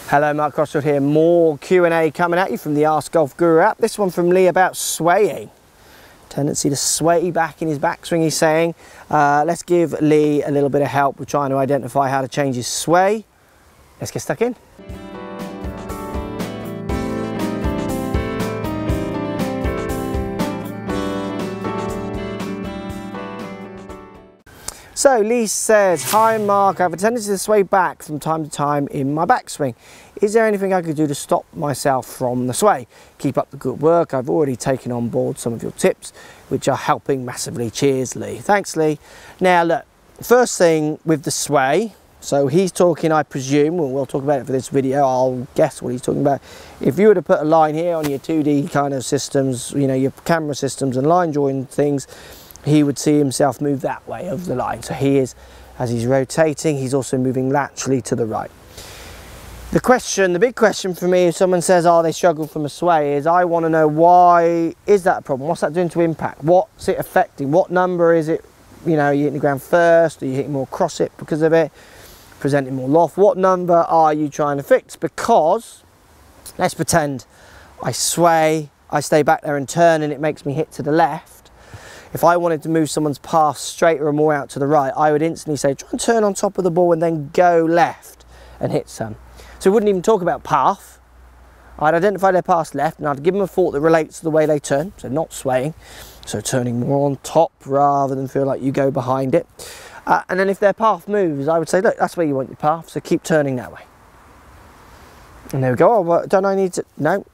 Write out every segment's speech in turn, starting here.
Hello, Mark Crossfield here. More Q&A coming at you from the Ask Golf Guru app. This one from Lee about swaying. Tendency to sway back in his backswing, he's saying. Let's give Lee a little bit of help with trying to identify how to change his sway. Let's get stuck in. So Lee says, hi Mark, I have a tendency to sway back from time to time in my backswing. Is there anything I could do to stop myself from the sway? Keep up the good work. I've already taken on board some of your tips, which are helping massively. Cheers, Lee. Thanks, Lee. Now look, first thing with the sway, so he's talking, I presume, we'll talk about it for this video, I'll guess what he's talking about. If you were to put a line here on your 2D kind of systems, you know, your camera systems and line drawing things, he would see himself move that way of the line. So he is, as he's rotating, he's also moving laterally to the right. The big question for me, if someone says, oh, they struggle from a sway, is I want to know, why is that a problem? What's that doing to impact? What's it affecting? What number is it? You know, are you hitting the ground first? Are you hitting more cross it because of it? Presenting more loft? What number are you trying to fix? Because, let's pretend I sway, I stay back there and turn and it makes me hit to the left. If I wanted to move someone's path straighter or more out to the right, I would instantly say, try and turn on top of the ball and then go left and hit some. So we wouldn't even talk about path. I'd identify their path left and I'd give them a thought that relates to the way they turn, so not swaying. So turning more on top rather than feel like you go behind it. And then if their path moves, I would say, look, that's where you want your path, so keep turning that way. And there we go. Oh, well, don't I need to? No.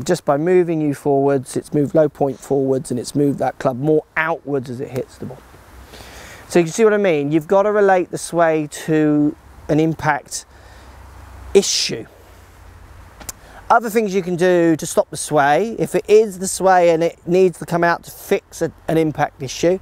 Just by moving you forwards, it's moved low point forwards and it's moved that club more outwards as it hits the ball. So you can see what I mean? You've got to relate the sway to an impact issue. Other things you can do to stop the sway, if it is the sway and it needs to come out to fix an impact issue,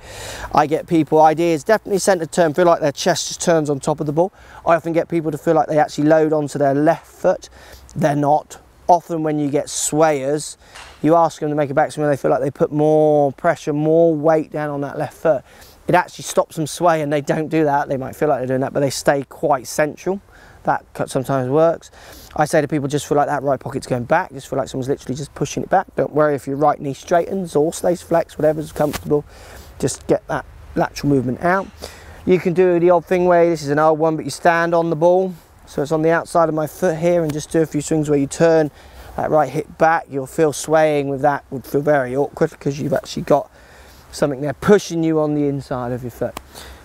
I get people ideas, definitely centre turn, feel like their chest just turns on top of the ball. I often get people to feel like they actually load onto their left foot. They're not. Often when you get swayers, you ask them to make a backswing where they feel like they put more pressure, more weight down on that left foot. It actually stops them sway, and they don't do that. They might feel like they're doing that, but they stay quite central. That sometimes works. I say to people, just feel like that right pocket's going back. Just feel like someone's literally just pushing it back. Don't worry if your right knee straightens or stays flexed, whatever's comfortable. Just get that lateral movement out. You can do the old thing where, this is an old one, but you stand on the ball. So it's on the outside of my foot here, and just do a few swings where you turn that right hip back. You'll feel swaying with that, would feel very awkward because you've actually got something there pushing you on the inside of your foot.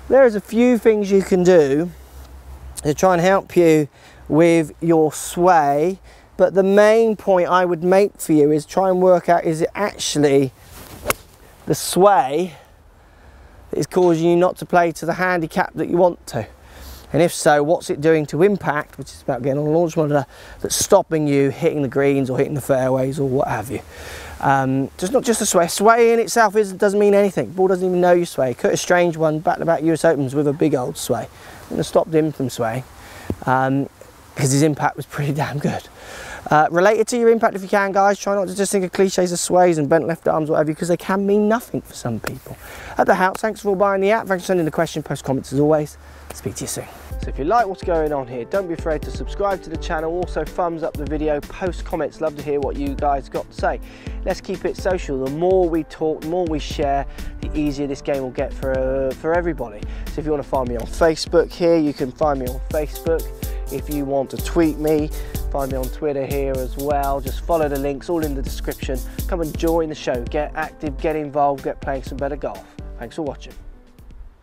There's a few things you can do to try and help you with your sway, but the main point I would make for you is try and work out, is it actually the sway that is causing you not to play to the handicap that you want to? And if so, what's it doing to impact, which is about getting on a launch monitor, that's stopping you hitting the greens or hitting the fairways or what have you. Just not just a sway. Sway in itself doesn't mean anything. Ball doesn't even know you sway. Curtis Strange won back-to-back US Opens with a big old sway. And it stopped him from swaying because his impact was pretty damn good. Relate it to your impact if you can, guys. Try not to just think of cliches of sways and bent left arms, whatever, because they can mean nothing for some people. At the house, thanks for buying the app. Thanks for sending the question, post comments as always. Speak to you soon. So if you like what's going on here, don't be afraid to subscribe to the channel. Also thumbs up the video, post comments. Love to hear what you guys got to say. Let's keep it social. The more we talk, the more we share, the easier this game will get for everybody. So if you want to find me on Facebook here, you can find me on Facebook. If you want to tweet me, find me on Twitter here as well. Just follow the links, all in the description. Come and join the show. Get active, get involved, get playing some better golf. Thanks for watching.